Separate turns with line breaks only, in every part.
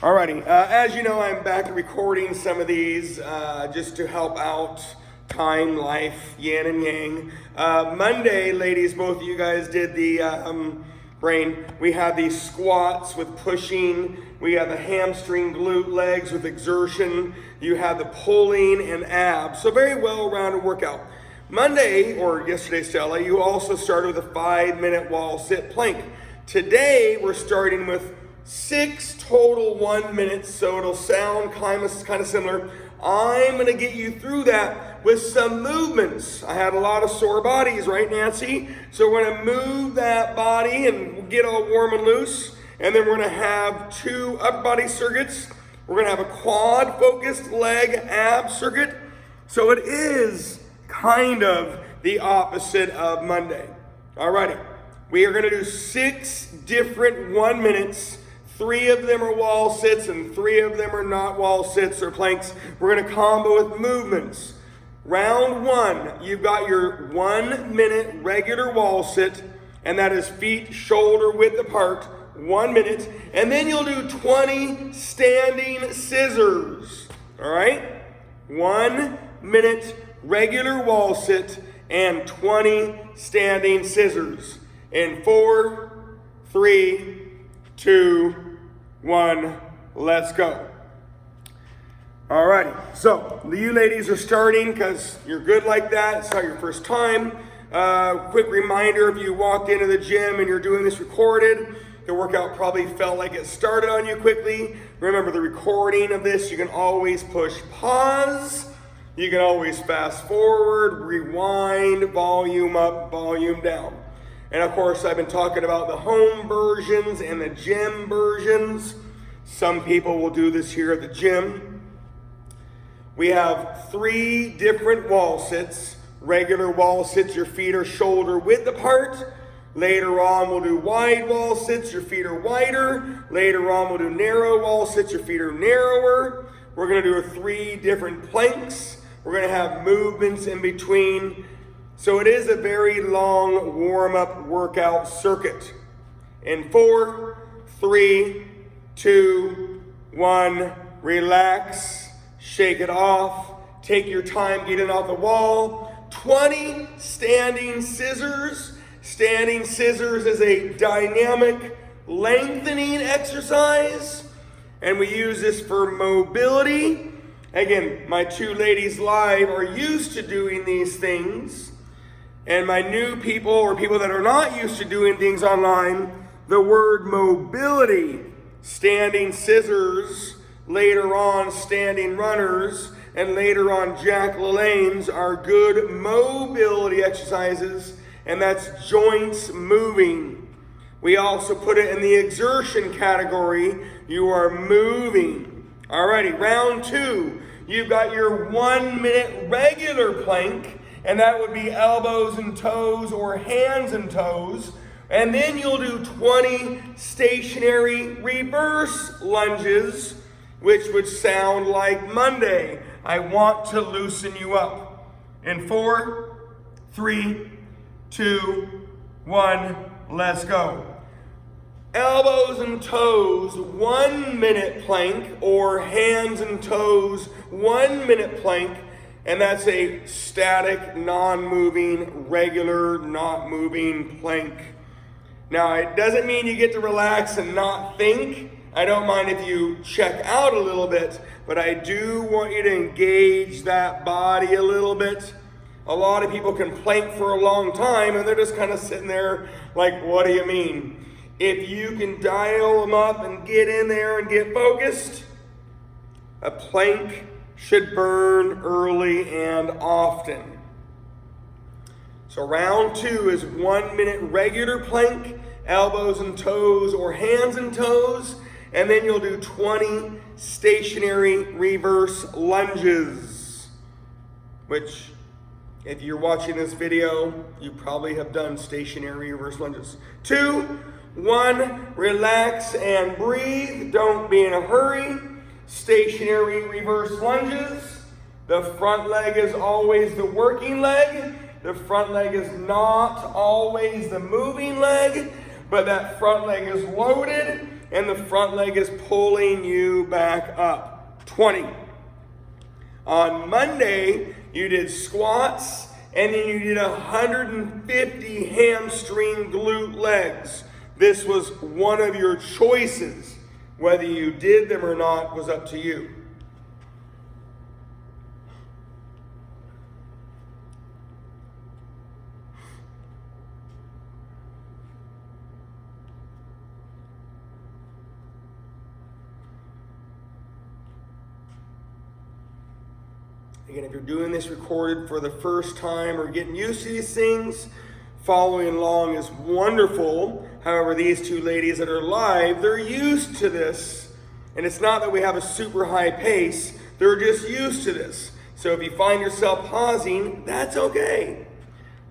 Alrighty, as you know, I'm back recording some of these just to help out time, life, yin and yang. Monday, ladies, both of you guys did the brain. We had the squats with pushing. We had the hamstring glute legs with exertion. You had the pulling and abs. So very well-rounded workout. Monday, or yesterday, Stella, you also started with a 5-minute wall sit plank. Today, we're starting with 6 total 1 minutes, so it'll sound kind of similar. I'm going to get you through that with some movements. I had a lot of sore bodies, right, Nancy? So we're going to move that body and get all warm and loose. And then we're going to have 2 upper body circuits. We're going to have a quad-focused leg ab circuit. So it is kind of the opposite of Monday. Alrighty, we are going to do 6 different 1 minutes. 3 of them are wall sits and 3 of them are not wall sits or planks. We're going to combo with movements. Round 1, you've got your 1 minute regular wall sit, and that is feet shoulder width apart, 1 minute. And then you'll do 20 standing scissors. All right? 1 minute regular wall sit and 20 standing scissors. In 4, 3, 2, 1, let's go. Alrighty, so you ladies are starting because you're good like that. It's not your first time. Quick reminder, if you walked into the gym and you're doing this recorded, the workout probably felt like it started on you quickly. Remember, the recording of this, you can always push pause. You can always fast forward, rewind, volume up, volume down. And of course, I've been talking about the home versions and the gym versions. Some people will do this here at the gym. We have 3 different wall sits. Regular wall sits, your feet are shoulder width apart. Later on, we'll do wide wall sits, your feet are wider. Later on, we'll do narrow wall sits, your feet are narrower. We're gonna do 3 different planks. We're gonna have movements in between. So it is a very long warm-up workout circuit. In 4, 3, 2, 1, relax, shake it off, take your time getting off the wall. 20 standing scissors. Standing scissors is a dynamic lengthening exercise, and we use this for mobility. Again, my 2 ladies live are used to doing these things. And my new people, or people that are not used to doing things online, the word mobility, standing scissors, later on standing runners, and later on Jack LaLanne's are good mobility exercises, and that's joints moving. We also put it in the exertion category. You are moving. Alrighty, round 2. You've got your 1 minute regular plank, and that would be elbows and toes or hands and toes. And then you'll do 20 stationary reverse lunges, which would sound like Monday. I want to loosen you up. In 4, 3, 2, 1, let's go. Elbows and toes, 1 minute plank, or hands and toes, 1 minute plank. And that's a static, non-moving, regular, not moving plank. Now, it doesn't mean you get to relax and not think. I don't mind if you check out a little bit, but I do want you to engage that body a little bit. A lot of people can plank for a long time, and they're just kind of sitting there like, what do you mean? If you can dial them up and get in there and get focused, a plank should burn early and often. So round 2 is 1 minute regular plank, elbows and toes or hands and toes, and then you'll do 20 stationary reverse lunges, which if you're watching this video, you probably have done stationary reverse lunges. 2, 1, relax and breathe. Don't be in a hurry. Stationary reverse lunges. The front leg is always the working leg. The front leg is not always the moving leg, but that front leg is loaded. and the front leg is pulling you back up. 20. On Monday, you did squats, and then you did 150 hamstring glute legs. This was one of your choices. Whether you did them or not was up to you. Again, if you're doing this recorded for the first time or getting used to these things, following along is wonderful. However, these two ladies that are live, they're used to this. And it's not that we have a super high pace, they're just used to this. So if you find yourself pausing, that's okay.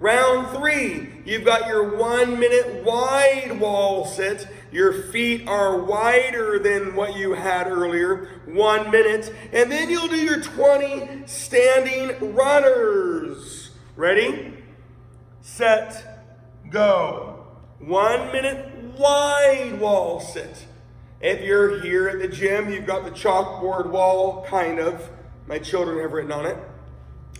Round 3, you've got your 1 minute wide wall sit. Your feet are wider than what you had earlier, 1 minute. And then you'll do your 20 standing runners. Ready? Set, go. 1 minute wide wall sit. If you're here at the gym, you've got the chalkboard wall, kind of. My children have written on it.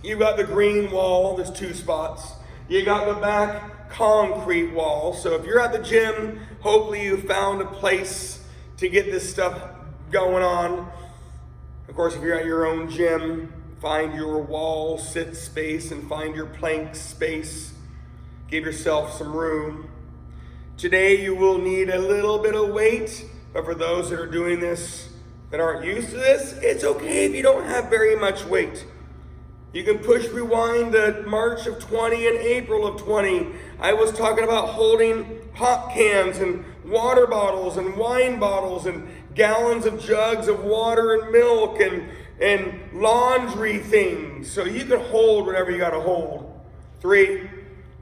You've got the green wall, there's 2 spots. You got the back concrete wall. So if you're at the gym, hopefully you found a place to get this stuff going on. Of course, if you're at your own gym, find your wall sit space and find your plank space. Give yourself some room. Today you will need a little bit of weight, but for those that are doing this that aren't used to this, it's okay if you don't have very much weight. You can push rewind to March of 20 and April of 20. I was talking about holding pop cans and water bottles and wine bottles and gallons of jugs of water and milk and laundry things. So you can hold whatever you got to hold. 3,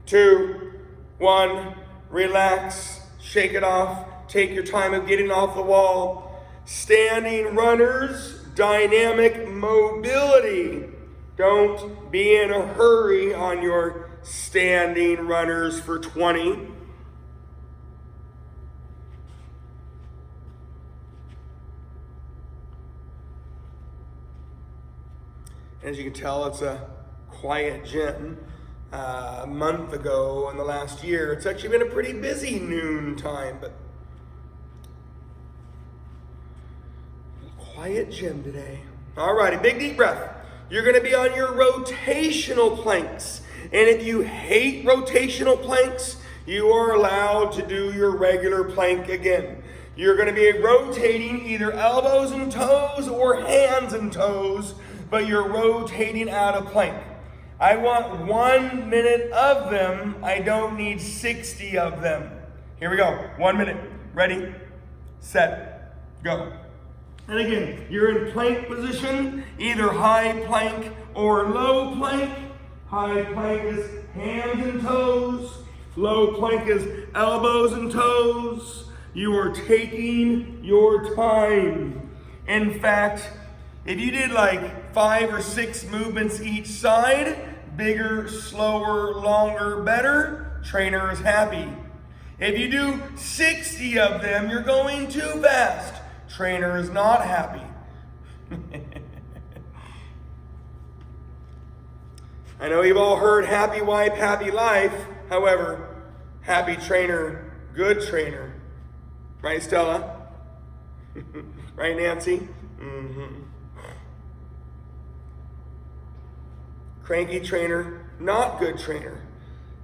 2, 1, relax, shake it off, take your time of getting off the wall. Standing runners, dynamic mobility. Don't be in a hurry on your standing runners for 20. As you can tell, it's a quiet gym. A month ago in the last year, it's actually been a pretty busy noon time, but quiet gym today. All righty, big deep breath. You're going to be on your rotational planks. And if you hate rotational planks, you are allowed to do your regular plank again. You're going to be rotating either elbows and toes or hands and toes, but you're rotating out of plank. I want 1 minute of them. I don't need 60 of them. Here we go. 1 minute. Ready, set, go. And again, you're in plank position, either high plank or low plank. High plank is hands and toes. Low plank is elbows and toes. You are taking your time. In fact, if you did like 5 or 6 movements each side, bigger, slower, longer, better, trainer is happy. If you do 60 of them, you're going too fast. Trainer is not happy. I know you've all heard happy wife, happy life. However, happy trainer, good trainer. Right, Stella? Right, Nancy? Mm-hmm. Cranky trainer, not good trainer.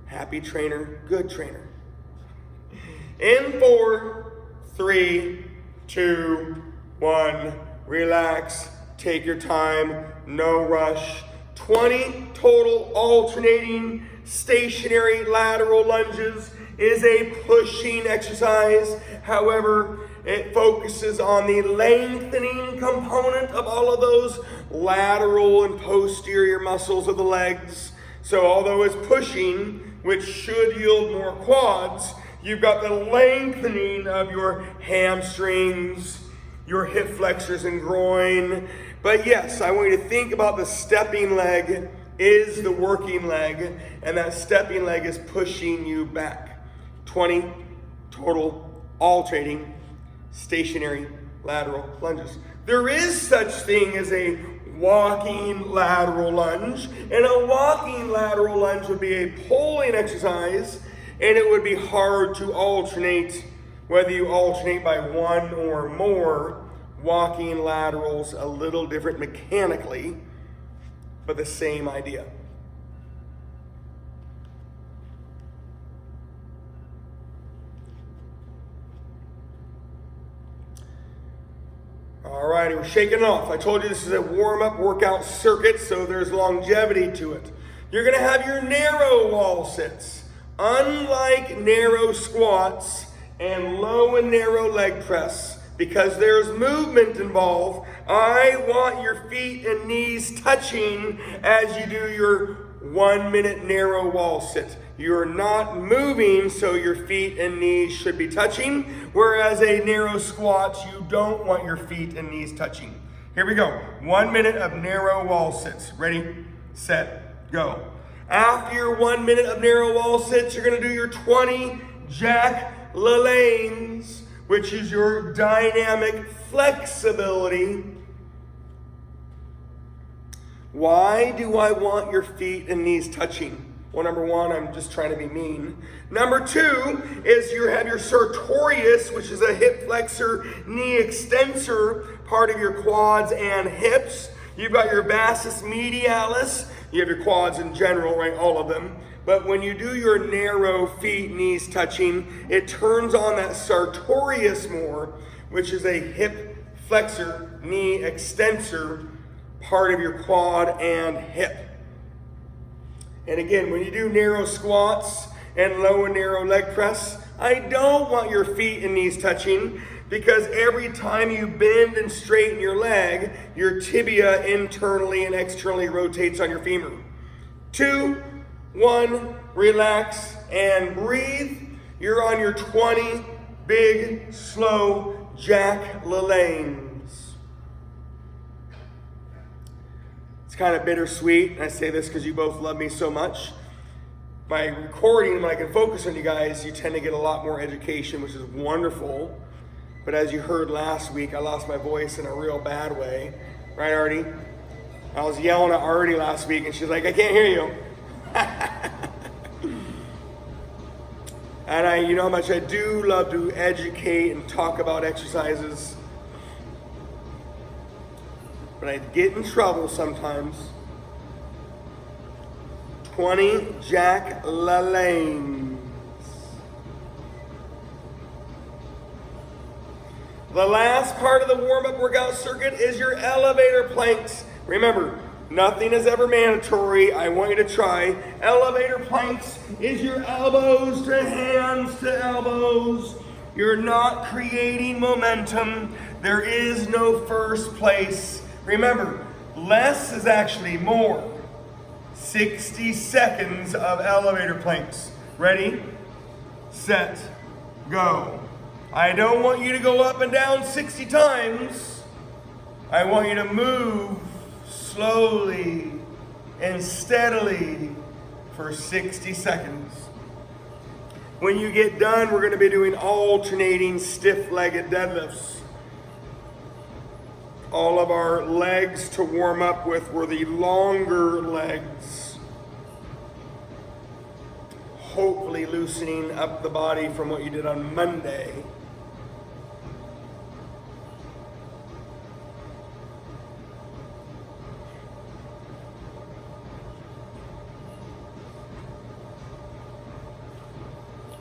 Happy trainer, good trainer. In 4, 3, 2, 1, relax, take your time, no rush. 20 total alternating stationary lateral lunges is a pushing exercise. However, it focuses on the lengthening component of all of those lateral and posterior muscles of the legs. So although it's pushing, which should yield more quads, you've got the lengthening of your hamstrings, your hip flexors and groin. But yes, I want you to think about the stepping leg is the working leg, and that stepping leg is pushing you back. 20 total alternating stationary lateral lunges. There is such thing as a walking lateral lunge, and a walking lateral lunge would be a pulling exercise, and it would be hard to alternate, whether you alternate by one or more. Walking laterals, a little different mechanically, but the same idea. All right, we're shaking it off. I told you this is a warm-up workout circuit, so there's longevity to it. You're going to have your narrow wall sits. Unlike narrow squats and low and narrow leg press, because there's movement involved, I want your feet and knees touching as you do your 1 minute narrow wall sit. You're not moving, so your feet and knees should be touching, whereas a narrow squat, you don't want your feet and knees touching. Here we go. 1 minute of narrow wall sits. Ready, set, go. After your 1 minute of narrow wall sits, you're going to do your 20 Jack LaLannes, which is your dynamic flexibility. Why do I want your feet and knees touching? Well, number one, I'm just trying to be mean. Number two is you have your sartorius, which is a hip flexor, knee extensor, part of your quads and hips. You've got your vastus medialis. You have your quads in general, right? All of them. But when you do your narrow feet, knees touching, it turns on that sartorius more, which is a hip flexor, knee extensor, part of your quad and hip. And again, when you do narrow squats and low and narrow leg press, I don't want your feet and knees touching, because every time you bend and straighten your leg, your tibia internally and externally rotates on your femur. 2, 1, relax and breathe. You're on your 20 big, slow Jack LaLannes. It's kind of bittersweet, and I say this because you both love me so much. By recording, when I can focus on you guys, you tend to get a lot more education, which is wonderful. But as you heard last week, I lost my voice in a real bad way. Right, Artie? I was yelling at Artie last week, and she's like, I can't hear you. And you know how much I do love to educate and talk about exercises. But I get in trouble sometimes. 20 Jack LaLannes. The last part of the warm-up workout circuit is your elevator planks. Remember, nothing is ever mandatory. I want you to try. Elevator planks is your elbows to hands to elbows. You're not creating momentum. There is no first place. Remember, less is actually more. 60 seconds of elevator planks. Ready, set, go. I don't want you to go up and down 60 times. I want you to move slowly and steadily for 60 seconds. When you get done, we're going to be doing alternating stiff-legged deadlifts. All of our legs to warm up with were the longer legs. Hopefully loosening up the body from what you did on Monday.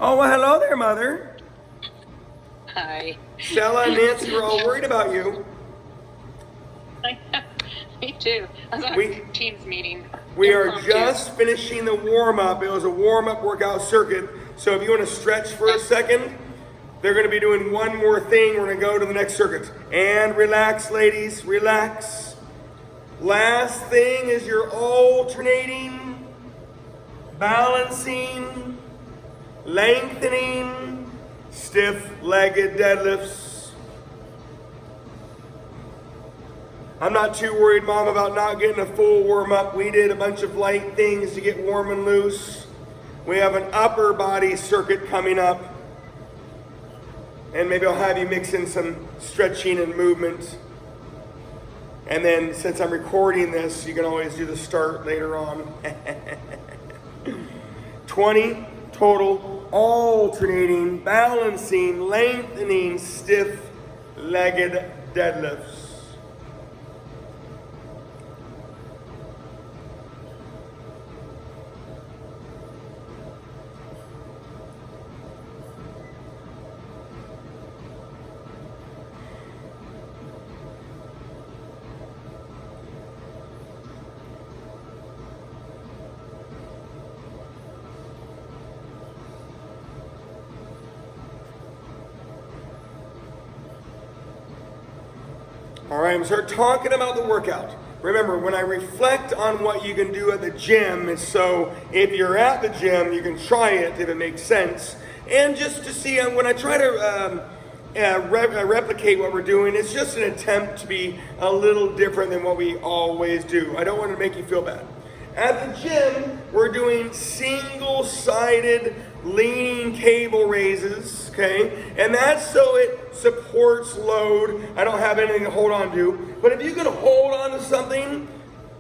Oh, well, hello there, Mother.
Hi.
Stella and Nancy were all worried about you.
Me too. I was on a Teams meeting.
We are just finishing the warm-up. It was a warm-up workout circuit. So if you want to stretch for a second, they're going to be doing one more thing. We're going to go to the next circuit. And relax, ladies, relax. Last thing is your alternating, balancing, lengthening, stiff-legged deadlifts. I'm not too worried, Mom, about not getting a full warm-up. We did a bunch of light things to get warm and loose. We have an upper body circuit coming up. And maybe I'll have you mix in some stretching and movement. And then since I'm recording this, you can always do the start later on. 20 total alternating, balancing, lengthening, stiff-legged deadlifts. All right, I'm going to start talking about the workout. Remember, when I reflect on what you can do at the gym, it's so if you're at the gym, you can try it if it makes sense. And just to see, when I try to replicate what we're doing, it's just an attempt to be a little different than what we always do. I don't want to make you feel bad. At the gym, we're doing single-sided leaning cable raises, okay? And that's so it supports load. I don't have anything to hold on to. But if you can hold on to something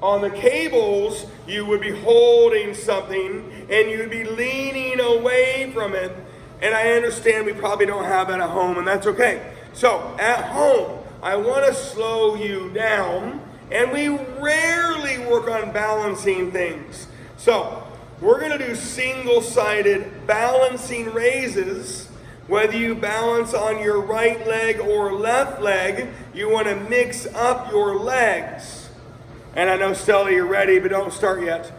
on the cables, you would be holding something and you'd be leaning away from it. And I understand we probably don't have that at home, and that's okay. So at home, I want to slow you down. And we rarely work on balancing things. So we're going to do single-sided balancing raises. Whether you balance on your right leg or left leg, you want to mix up your legs. And I know, Stella, you're ready, but don't start yet.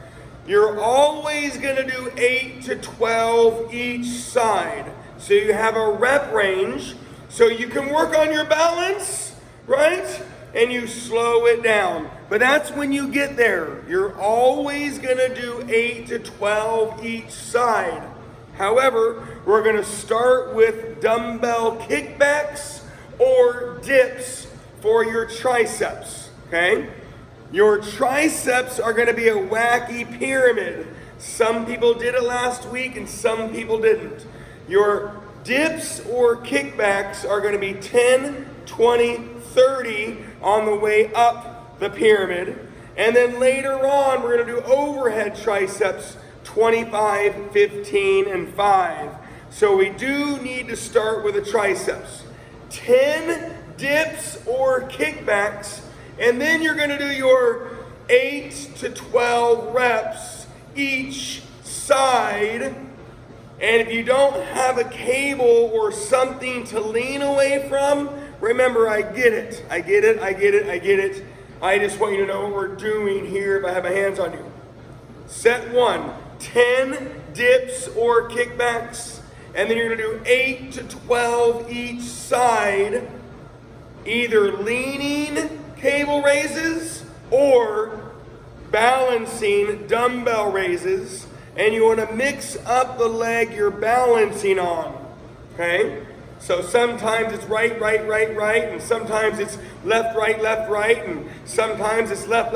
You're always going to do 8 to 12 each side. So you have a rep range, so you can work on your balance, right? And you slow it down. But that's when you get there. You're always going to do 8 to 12 each side. However, we're going to start with dumbbell kickbacks or dips for your triceps, okay? Your triceps are going to be a wacky pyramid. Some people did it last week and some people didn't. Your dips or kickbacks are going to be 10, 20, 30 on the way up the pyramid. And then later on, we're going to do overhead triceps, 25, 15, and 5. So we do need to start with the triceps. 10 dips or kickbacks, and then you're going to do your 8 to 12 reps each side. And if you don't have a cable or something to lean away from, remember, I get it. I get it. I just want you to know what we're doing here if I have my hands on you. Set 1, 10 dips or kickbacks. And then you're going to do 8 to 12 each side, either leaning cable raises or balancing dumbbell raises. And you want to mix up the leg you're balancing on, okay? So sometimes it's right, and sometimes it's left, right, and sometimes it's left,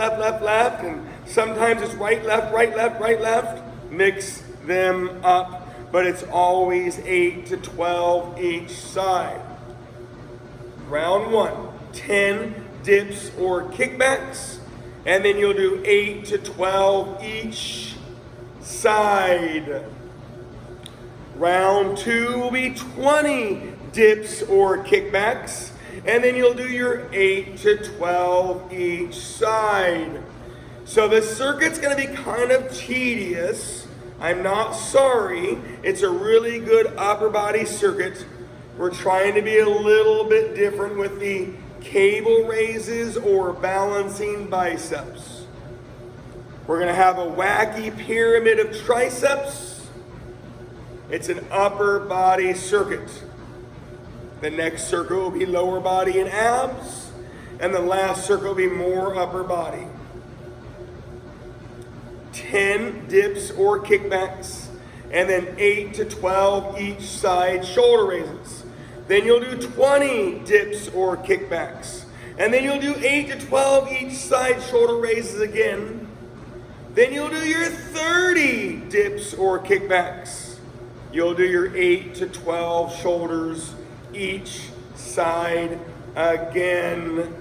and sometimes it's right, left. Mix them up, but it's always 8 to 12 each side. Round 1, 10 dips or kickbacks, and then you'll do 8 to 12 each side. Round 2 will be 20 dips or kickbacks, and then you'll do your 8 to 12 each side. So the circuit's going to be kind of tedious. I'm not sorry. It's a really good upper body circuit. We're trying to be a little bit different with the cable raises or balancing biceps. We're going to have a wacky pyramid of triceps. It's an upper body circuit. The next circle will be lower body and abs, and the last circle will be more upper body. 10 dips or kickbacks, and then 8 to 12 each side shoulder raises. Then you'll do 20 dips or kickbacks, and then you'll do 8 to 12 each side shoulder raises again. Then you'll do your 30 dips or kickbacks. You'll do your 8 to 12 shoulders each side again.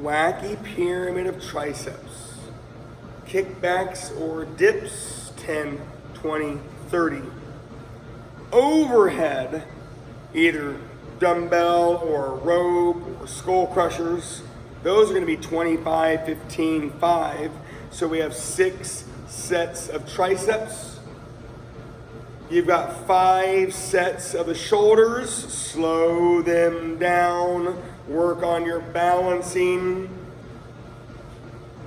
Wacky pyramid of triceps. Kickbacks or dips, 10, 20, 30. Overhead, either dumbbell or rope or skull crushers. Those are going to be 25, 15, 5. So we have 6 sets of triceps. You've got 5 sets of the shoulders. Slow them down. Work on your balancing.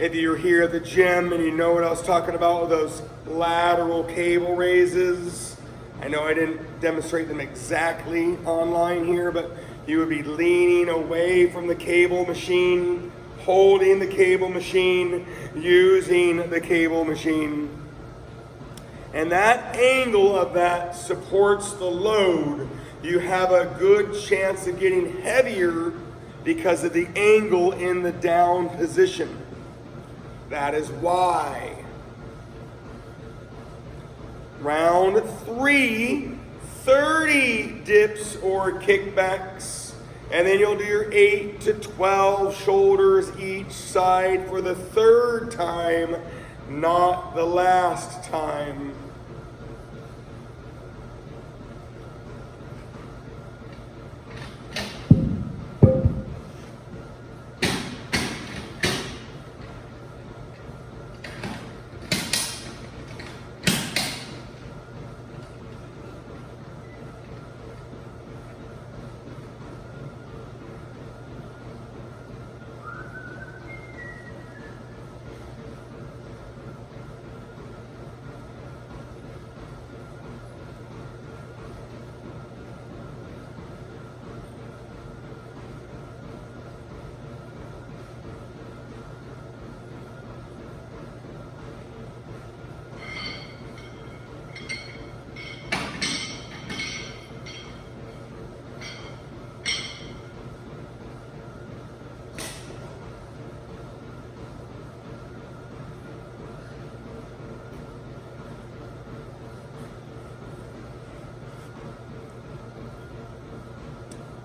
If you're here at the gym and you know what I was talking about with those lateral cable raises, I know I didn't demonstrate them exactly online here, but you would be leaning away from the cable machine, holding the cable machine, using the cable machine. And that angle of that supports the load. You have a good chance of getting heavier because of the angle in the down position. That is why. Round 3, 30 dips or kickbacks. And then you'll do your 8 to 12 shoulders each side for the 3rd time, not the last time.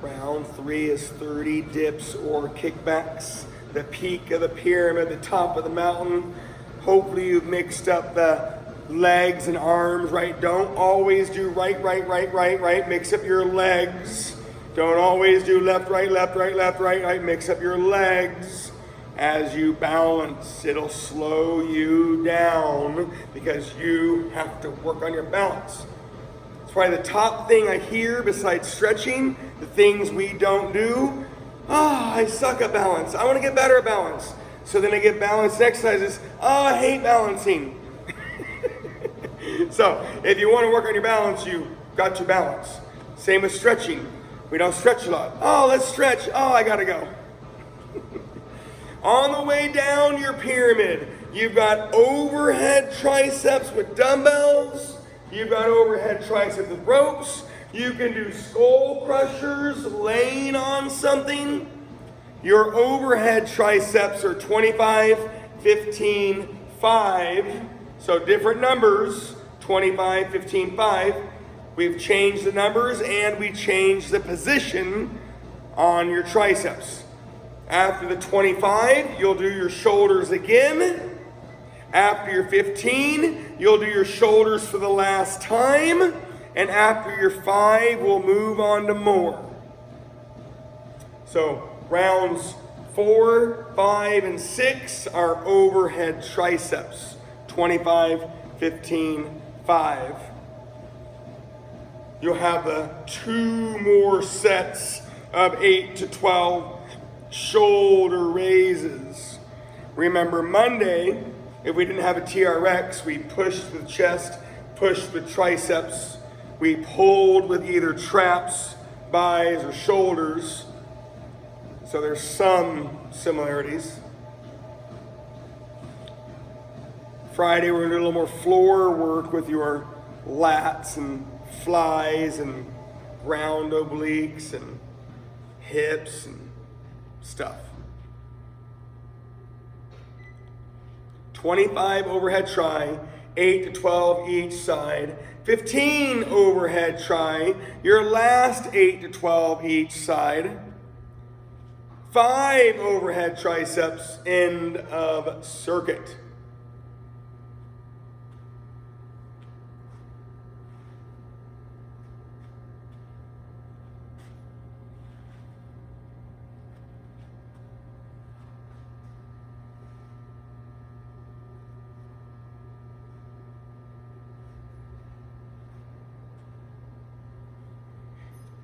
Round 3 is 30 dips or kickbacks. The peak of the pyramid, the top of the mountain. Hopefully you've mixed up the legs and arms, right? Don't always do right, right, right, right, right. Mix up your legs. Don't always do left, right, left, right, left, right, right. Mix up your legs as you balance. It'll slow you down because you have to work on your balance. Probably the top thing I hear besides stretching, the things we don't do. I suck at balance. I want to get better at balance. So then I get balanced exercises. I hate balancing. So if you want to work on your balance, you got to balance. Same with stretching. We don't stretch a lot. Let's stretch. I gotta go. On the way down your pyramid, you've got overhead triceps with dumbbells. You've got overhead triceps with ropes. You can do skull crushers laying on something. Your overhead triceps are 25, 15, 5. So different numbers, 25, 15, 5. We've changed the numbers and we changed the position on your triceps. After the 25, you'll do your shoulders again. After your 15, you'll do your shoulders for the last time. And after your 5, we'll move on to more. So rounds 4, 5, and 6 are overhead triceps. 25, 15, 5. you'll have the 2 more sets of 8 to 12 shoulder raises. Remember Monday, if we didn't have a TRX, we pushed the chest, pushed the triceps, we pulled with either traps, buys, or shoulders. So there's some similarities. Friday, we're gonna do a little more floor work with your lats and flies and ground obliques and hips and stuff. 25 overhead try, 8 to 12 each side. 15 overhead try, your last 8 to 12 each side. 5 overhead triceps, end of circuit.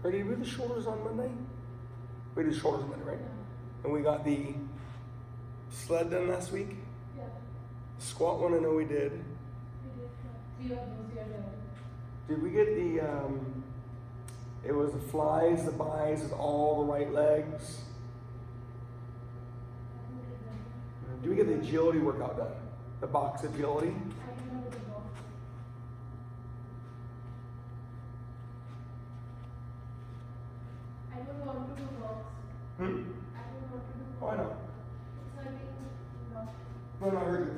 Ready to do the shoulders on Monday? We did shoulders on Monday, right? And we got the sled done last week?
Yeah.
The squat one, I know we did.
We did 3 of those here.
Did we get the, it was the flies, the buys with all the right legs? Did we get the agility workout done? The box agility?
I don't know the box. I don't want to do box.
Hmm?
I don't want to do
Oh, I know.
It's hurting. No.
No, I heard you.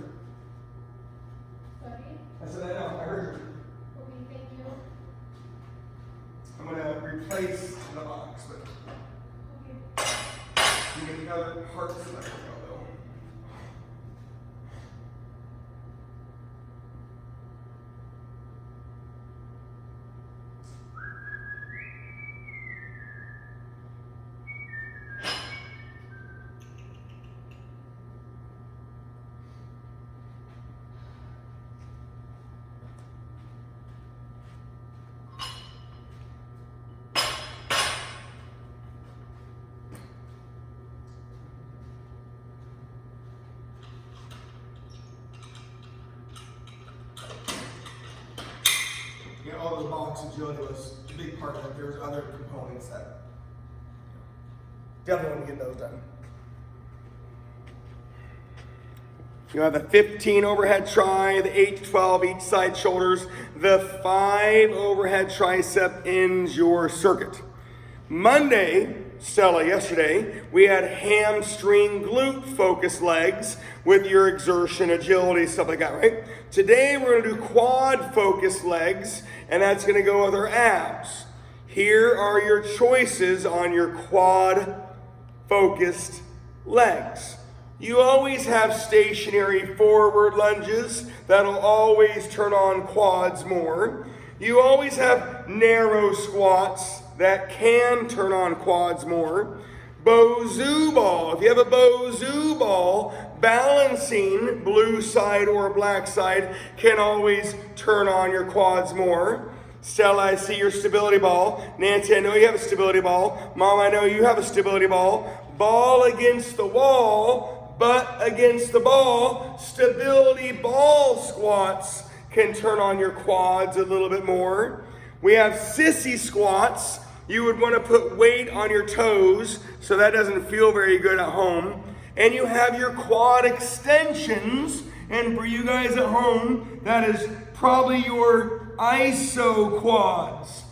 Sorry.
I said, I know, I heard you.
Okay, thank you.
I'm gonna replace the box, but
Okay.
you get the other parts of that workout though. Yeah, all the box agility was a big part of it. There's other components that definitely want to get those done. You have the 15 overhead try, the 8 to 12 each side shoulders, the 5 overhead tricep ends your circuit. Monday, Stella, yesterday, we had hamstring glute focused legs with your exertion, agility, stuff like that, right? Today we're gonna do quad focused legs, and that's gonna go with our abs. Here are your choices on your quad focused legs. You always have stationary forward lunges that'll always turn on quads more. You always have narrow squats that can turn on quads more. Bozu ball. If you have a Bozu ball, balancing blue side or black side can always turn on your quads more. Stella, I see your stability ball. Nancy, I know you have a stability ball. Mom, I know you have a stability ball. Ball against the wall, butt against the ball. Stability ball squats can turn on your quads a little bit more. We have sissy squats. You would want to put weight on your toes, so that doesn't feel very good at home. And you have your quad extensions, and for you guys at home, that is probably your iso quads.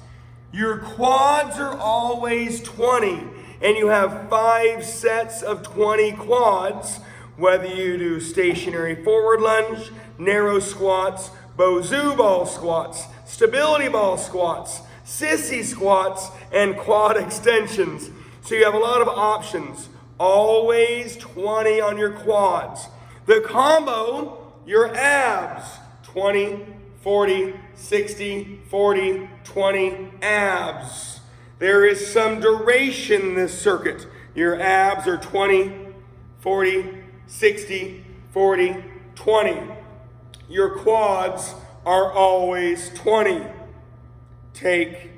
Your quads are always 20, and you have 5 sets of 20 quads, whether you do stationary forward lunge, narrow squats, Bozu ball squats, stability ball squats, sissy squats, and quad extensions. So you have a lot of options. Always 20 on your quads. The combo, your abs, 20, 40, 60, 40, 20 abs. There is some duration in this circuit. Your abs are 20, 40, 60, 40, 20. Your quads are always 20. Take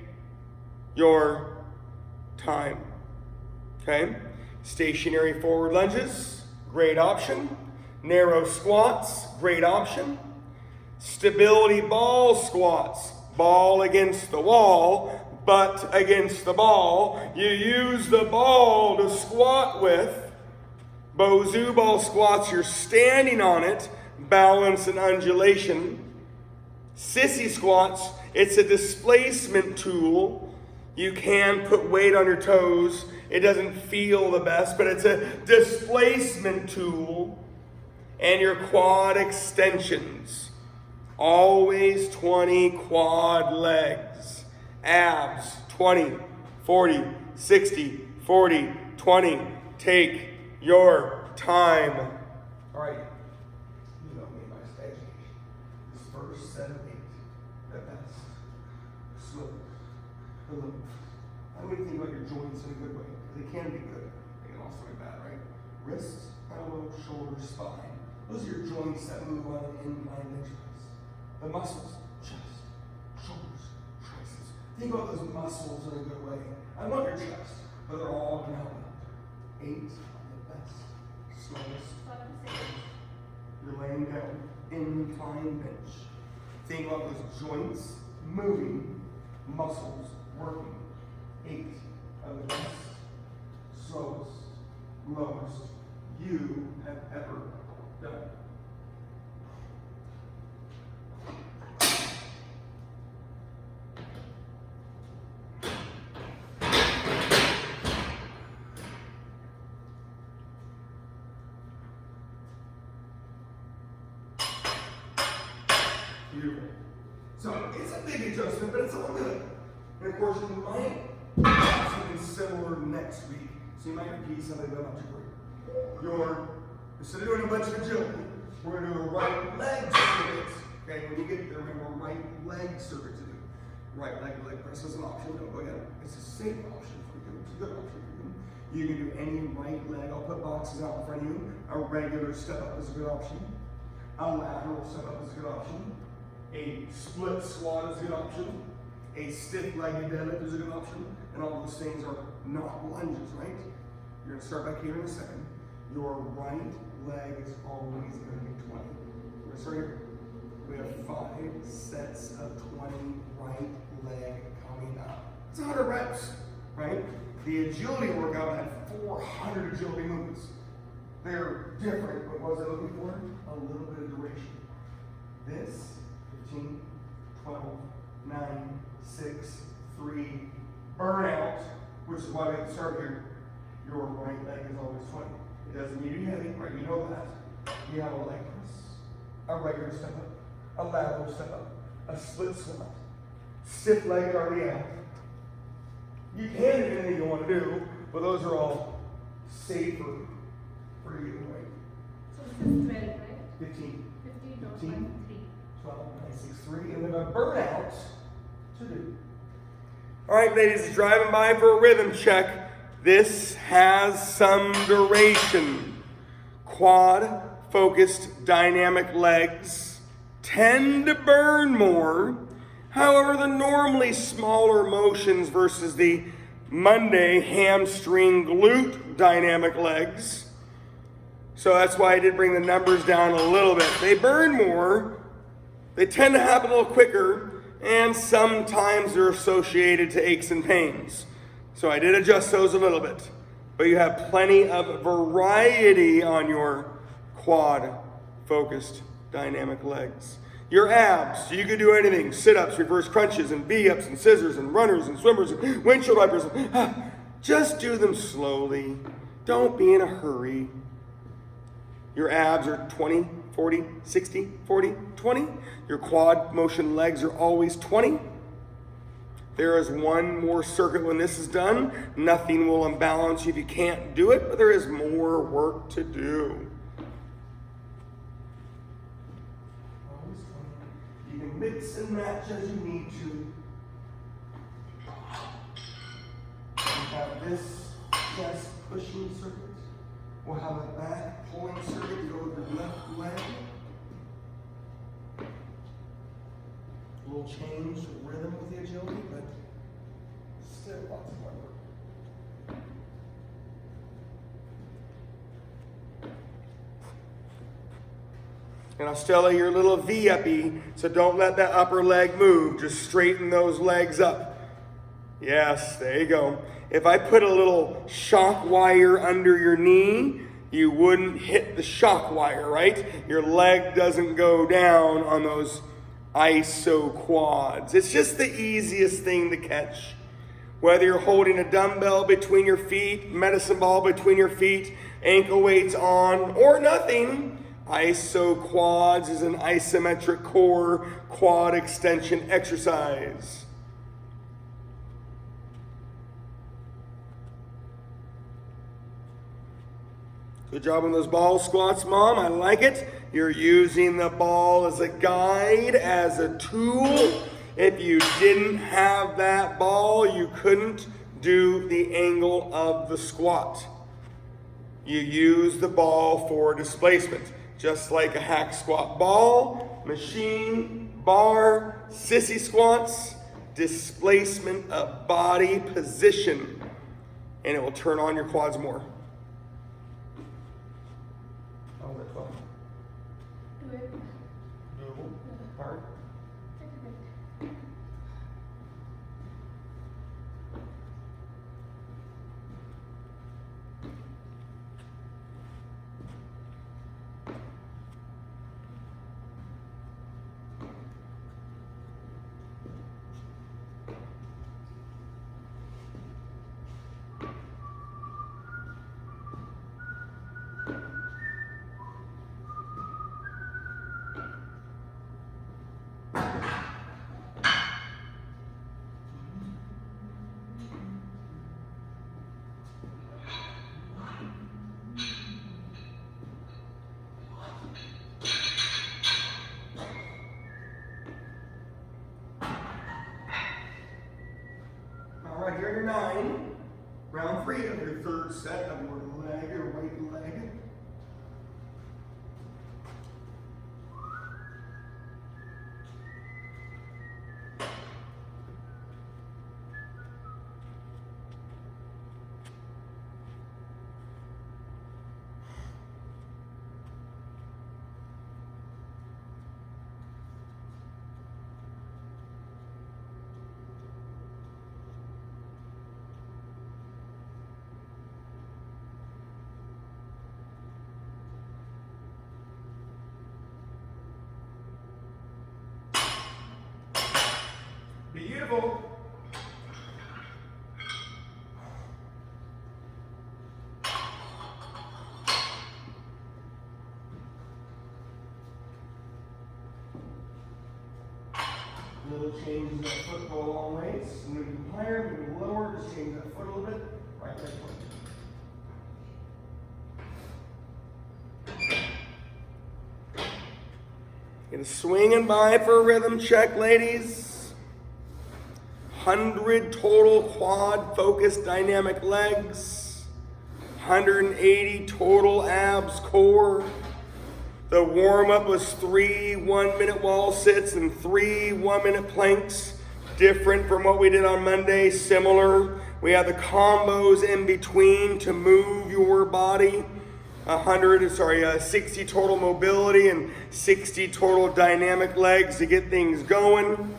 your time. Okay? Stationary forward lunges, great option. Narrow squats, great option. Stability ball squats, ball against the wall, butt against the ball. You use the ball to squat with. Bozu ball squats, you're standing on it, balance and undulation. Sissy squats, it's a displacement tool. You can put weight on your toes. It doesn't feel the best, but it's a displacement tool. And your quad extensions. Always 20 quad legs. Abs, 20, 40, 60, 40, 20. Take your time. All right. You know me, my stage. This first 7, 8. The best. Slow. Hello. I would think about your joints in a good way. They can be good. They can also be bad, right? Wrists, elbow, shoulder, spine. Those are your joints that move on an incline exercise. The muscles, chest, shoulders, triceps. Think about those muscles in a good way. I want your chest, but they're all grounded. 8 on the best, slowest. You're laying down, incline bench. Think about those joints moving, muscles working. 8 of the best, slowest, lowest you have ever done. Beautiful. So it's a big adjustment, but it's all good. And of course, you might do something similar next week. So you might repeat something that I'm not too great. Instead of doing a bunch of agility, we're going to do a right leg circuit. Okay, when you get there, remember right leg circuit to do. Right leg press is an option. Don't go ahead. It's a safe option for you. It's a good option for you. You can do any right leg. I'll put boxes out in front of you. A regular step up is a good option. A lateral step up is a good option. A split squat is a good option. A stiff-legged deadlift is a good option. And all those things are not lunges, right? You're going to start back here in a second. Your right leg is always going to be 20. We're going to start here. We have 5 sets of 20 right leg coming up. It's 100 reps, right? The agility workout had 400 agility movements. They're different, but what was I looking for? A little bit of duration. This, 15, 12, 9, 6, 3, burnout, which is why we have to start here. Your right leg is always 20. It doesn't need to be heavy, right? You know that. You have a leg press, a regular step up, a lateral step up, a split squat, stiff legged RDL. You can do anything you want to do, but those are all safer for you, right?
So this is 12, right?
15.
15,
15,
3.
12, 9, 6, 3, and then a burnout to do. All right, ladies, driving by for a rhythm check. This has some duration. Quad-focused dynamic legs tend to burn more. However, the normally smaller motions versus the Monday hamstring glute dynamic legs. So that's why I did bring the numbers down a little bit. They burn more. They tend to happen a little quicker, and sometimes they're associated to aches and pains. So I did adjust those a little bit. But you have plenty of variety on your quad-focused dynamic legs. Your abs, so you can do anything. Sit-ups, reverse crunches, and B-ups, and scissors, and runners, and swimmers, and windshield wipers. Just do them slowly. Don't be in a hurry. Your abs are 20, 40, 60, 40, 20. Your quad motion legs are always 20. There is one more circuit when this is done. Nothing will imbalance you if you can't do it, but there is more work to do. You can mix and match as you need to. We have this chest pushing circuit. We'll have a back pulling circuit to go with your left leg. A little change of rhythm with the agility, but Still lots of more work. And I'll still your little V-uppy, so don't let that upper leg move. Just straighten those legs up. Yes, there you go. If I put a little shock wire under your knee, you wouldn't hit the shock wire, right? Your leg doesn't go down on those iso quads. It's just the easiest thing to catch. Whether you're holding a dumbbell between your feet, medicine ball between your feet, ankle weights on, or nothing, iso quads is an isometric core quad extension exercise. Good job on those ball squats, Mom. I like it. You're using the ball as a guide, as a tool. If you didn't have that ball, you couldn't do the angle of the squat. You use the ball for displacement, just like a hack squat. Ball, machine, bar, sissy squats, displacement of body position, and it will turn on your quads more. How's that fun?
Do it.
Doable? Hard? All right, here are your 9. Round 3 of your third set of your leg, your right leg. Beautiful. Little changes in that foot go a long ways. Moving higher, moving lower, just change that foot a little bit. Right leg foot. Gonna swing and by for a rhythm check, ladies. 100 total quad focused dynamic legs. 180 total abs core. The warm-up was 3 1-minute wall sits and 3 1-minute planks. Different from what we did on Monday, similar. We have the combos in between to move your body. 60 total mobility and 60 total dynamic legs to get things going.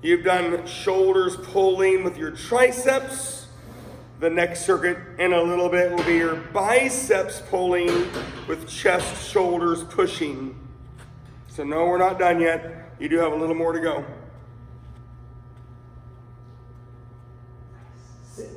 You've done shoulders pulling with your triceps. The next circuit in a little bit will be your biceps pulling with chest, shoulders pushing. So no, we're not done yet. You do have a little more to go. 6.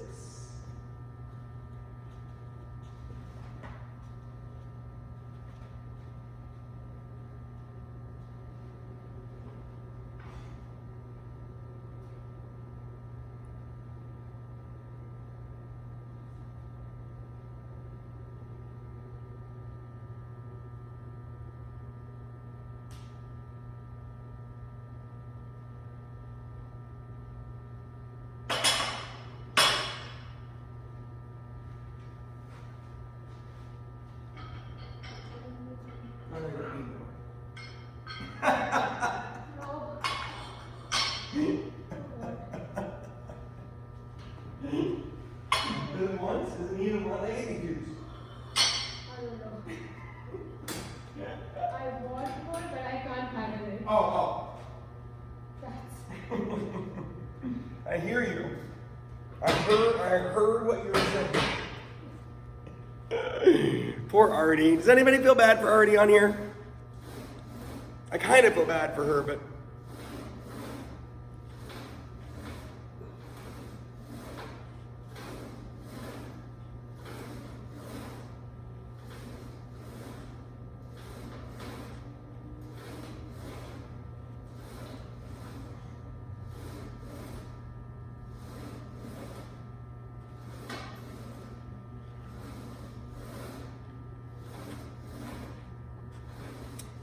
heard what you were saying. Poor Artie. Does anybody feel bad for Artie on here? I kind of feel bad for her, but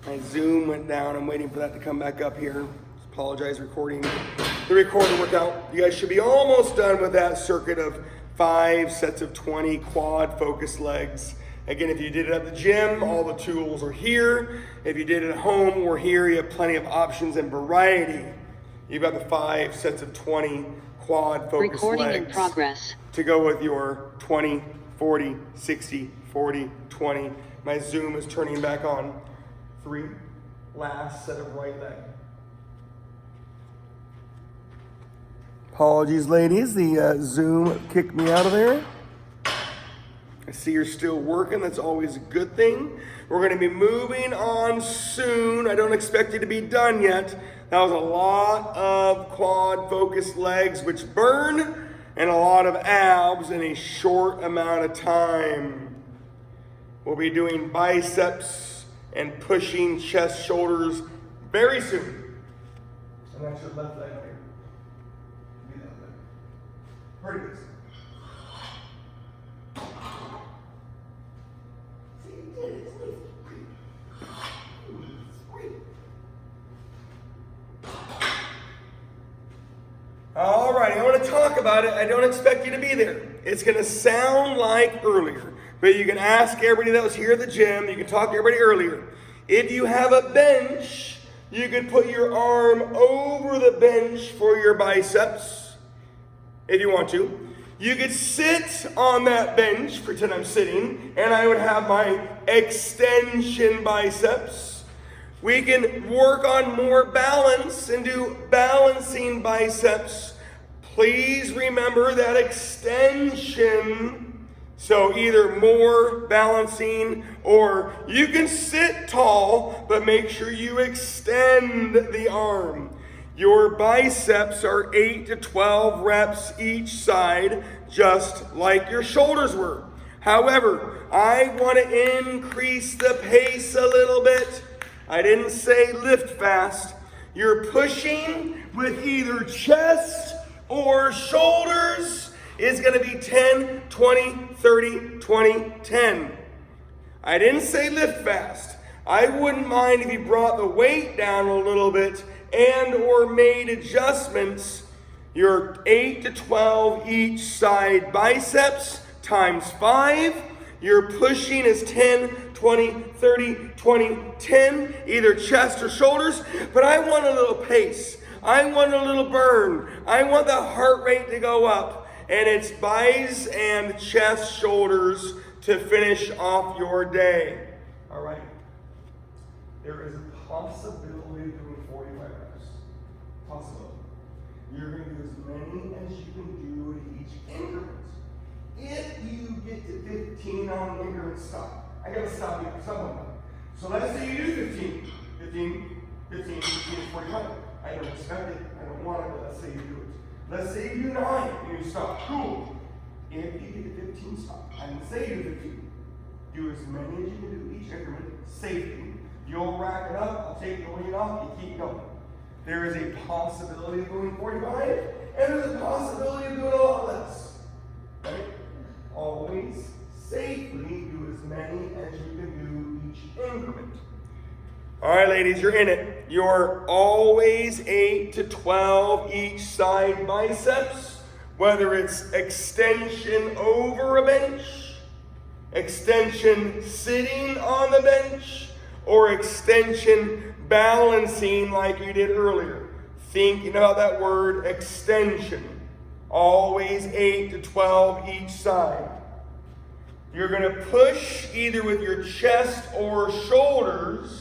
my Zoom went down. I'm waiting for that to come back up here. Apologize, recording the recorder workout. You guys should be almost done with that circuit of 5 sets of 20 quad focused legs. Again, if you did it at the gym, all the tools are here. If you did it at home, we're here. You have plenty of options and variety. You've got the 5 sets of 20 quad focused
Recording
legs
in progress.
to go with your 20, 40, 60, 40, 20. My Zoom is turning back on. 3, last set of right leg. Apologies, ladies. The Zoom kicked me out of there. I see you're still working. That's always a good thing. We're going to be moving on soon. I don't expect you to be done yet. That was a lot of quad focused legs, which burn, and a lot of abs in a short amount of time. We'll be doing biceps and pushing chest, shoulders very soon. And that's your left leg here. Be that leg. Pretty good. See, you did it. It's only 3. All right, I want to talk about it. I don't expect you to be there. It's going to sound like earlier. But you can ask everybody that was here at the gym. You can talk to everybody earlier. If you have a bench, you can put your arm over the bench for your biceps, if you want to. You could sit on that bench, pretend I'm sitting, and I would have my extension biceps. We can work on more balance and do balancing biceps. Please remember that extension. So either more balancing, or you can sit tall, but make sure you extend the arm. Your biceps are 8 to 12 reps each side, just like your shoulders were. However, I want to increase the pace a little bit. I didn't say lift fast. You're pushing with either chest or shoulders. Is going to be 10, 20, 30, 20, 10. I didn't say lift fast. I wouldn't mind if you brought the weight down a little bit and or made adjustments. Your 8 to 12 each side biceps times 5. Your pushing is 10, 20, 30, 20, 10, either chest or shoulders. But I want a little pace. I want a little burn. I want the heart rate to go up. And it's biceps and chest, shoulders to finish off your day. All right. There is a possibility of doing 45 reps. Possibility. You're going to do as many as you can do at each increment. If you get to 15 on the increment, stop. I got to stop you at some point. So let's say you do 15, 45. I don't expect it. I don't want it, but let's say you do it. Let's say you do 9 and you stop. Cool. If you get to 15, stop. I didn't say you do 15. Do as many as you can do each increment safely. You'll rack it up. I'll take the weight off. You keep going. There is a possibility of doing 45, and there's a possibility of doing a lot less. Right? Always safely do as many as you can do each increment. All right, ladies, you're in it. You're always 8 to 12 each side biceps, whether it's extension over a bench, extension sitting on the bench, or extension balancing like you did earlier. Think about that word extension. Always 8 to 12 each side. You're going to push either with your chest or shoulders.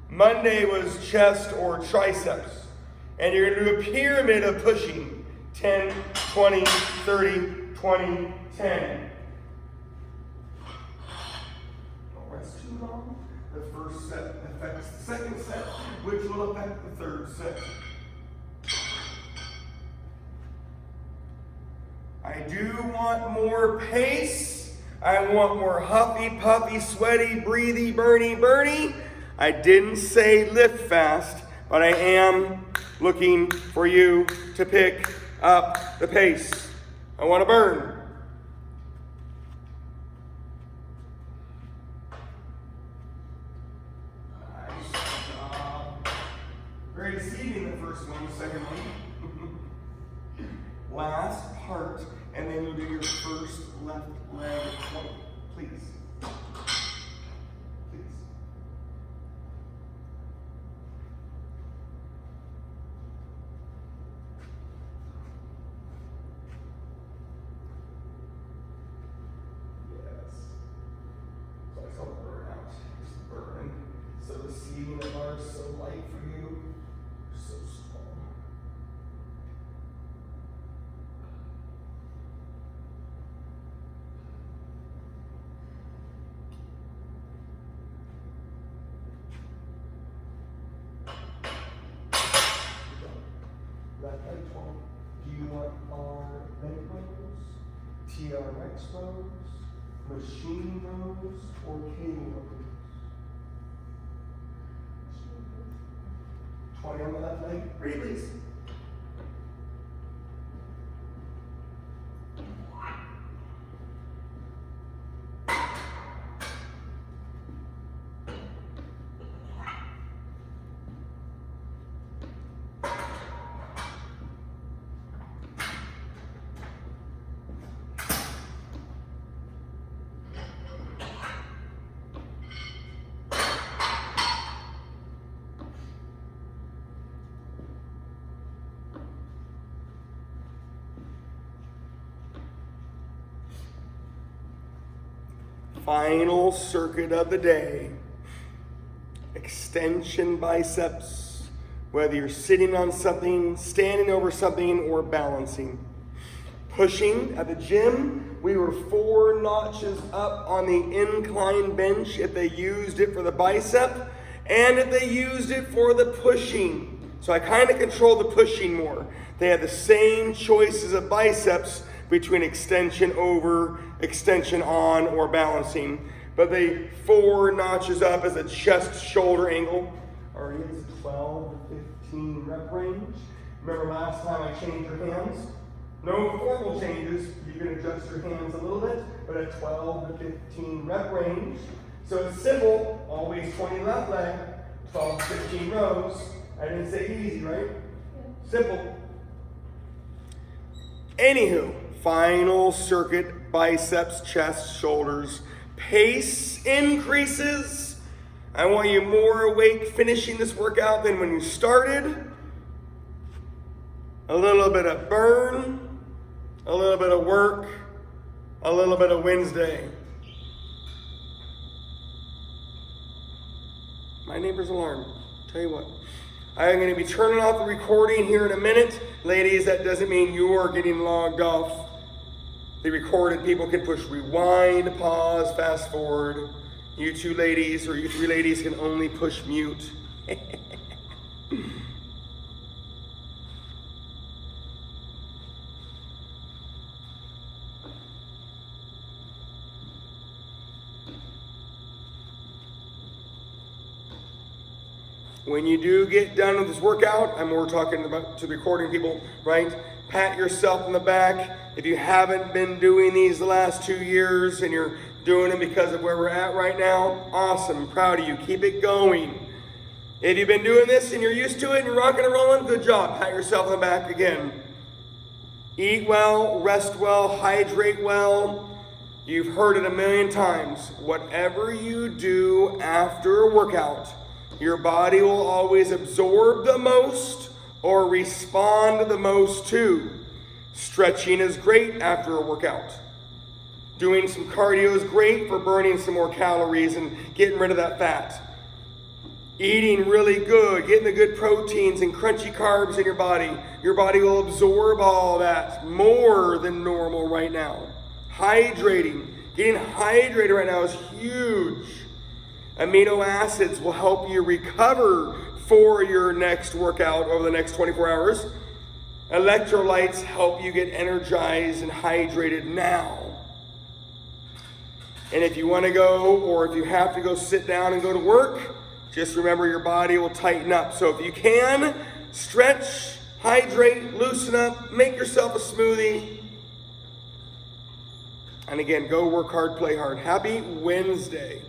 Monday was chest or triceps. And you're going to do a pyramid of pushing. 10, 20, 30, 20, 10. Don't rest too long. The first set affects the second set, which will affect the third set. I do want more pace. I want more huffy, puffy, sweaty, breathy, burny. I didn't say lift fast, but I am looking for you to pick up the pace. I want to burn. Nice job. Very deceiving, the first one, the second one. Last part, and then you'll do your first left leg point. Please. Please. Yes. So I saw the burnout. Just burn. So receiving the bar is so light for you. So strong. Left leg 12. Do you want our bent rows, TRX rows, machine rows, or cable rows? 20 on the left leg. Breathe, please. Final circuit of the day. Extension biceps, whether you're sitting on something, standing over something, or balancing. Pushing at the gym, we were 4 notches up on the incline bench if they used it for the bicep, and if they used it for the pushing. So I kind of control the pushing more. They had the same choices of biceps between extension over, extension on, or balancing. But they 4 notches up as a chest shoulder angle. Already it's a 12 to 15 rep range. Remember last time I changed your hands? No formal changes. You can adjust your hands a little bit, but a 12 to 15 rep range. So it's simple, always 20 left leg, 12 to 15 rows. I didn't say easy, right?
Yeah.
Simple. Anywho, final circuit, biceps, chest, shoulders. Pace increases. I want you more awake finishing this workout than when you started. A little bit of burn, a little bit of work, a little bit of Wednesday. My neighbor's alarm. Tell you what. I'm going to be turning off the recording here in a minute. Ladies, that doesn't mean you're getting logged off. The recorded people can push rewind, pause, fast forward. You 2 ladies or you 3 ladies can only push mute. When you do get done with this workout, I'm more talking about to the recording people, right? Pat yourself on the back. If you haven't been doing these the last 2 years and you're doing it because of where we're at right now, awesome, proud of you. Keep it going. If you've been doing this and you're used to it and you're rocking and rolling, good job. Pat yourself on the back again. Eat well, rest well, hydrate well. You've heard it a million times. Whatever you do after a workout, your body will always absorb the most or respond the most to. Stretching is great after a workout. Doing some cardio is great for burning some more calories and getting rid of that fat. Eating really good, getting the good proteins and crunchy carbs in your body. Your body will absorb all that more than normal right now. Hydrating. Getting hydrated right now is huge. Amino acids will help you recover for your next workout over the next 24 hours. Electrolytes help you get energized and hydrated now. And if you want to go, or if you have to go sit down and go to work, just remember your body will tighten up. So if you can, stretch, hydrate, loosen up, make yourself a smoothie. And again, go work hard, play hard. Happy Wednesday.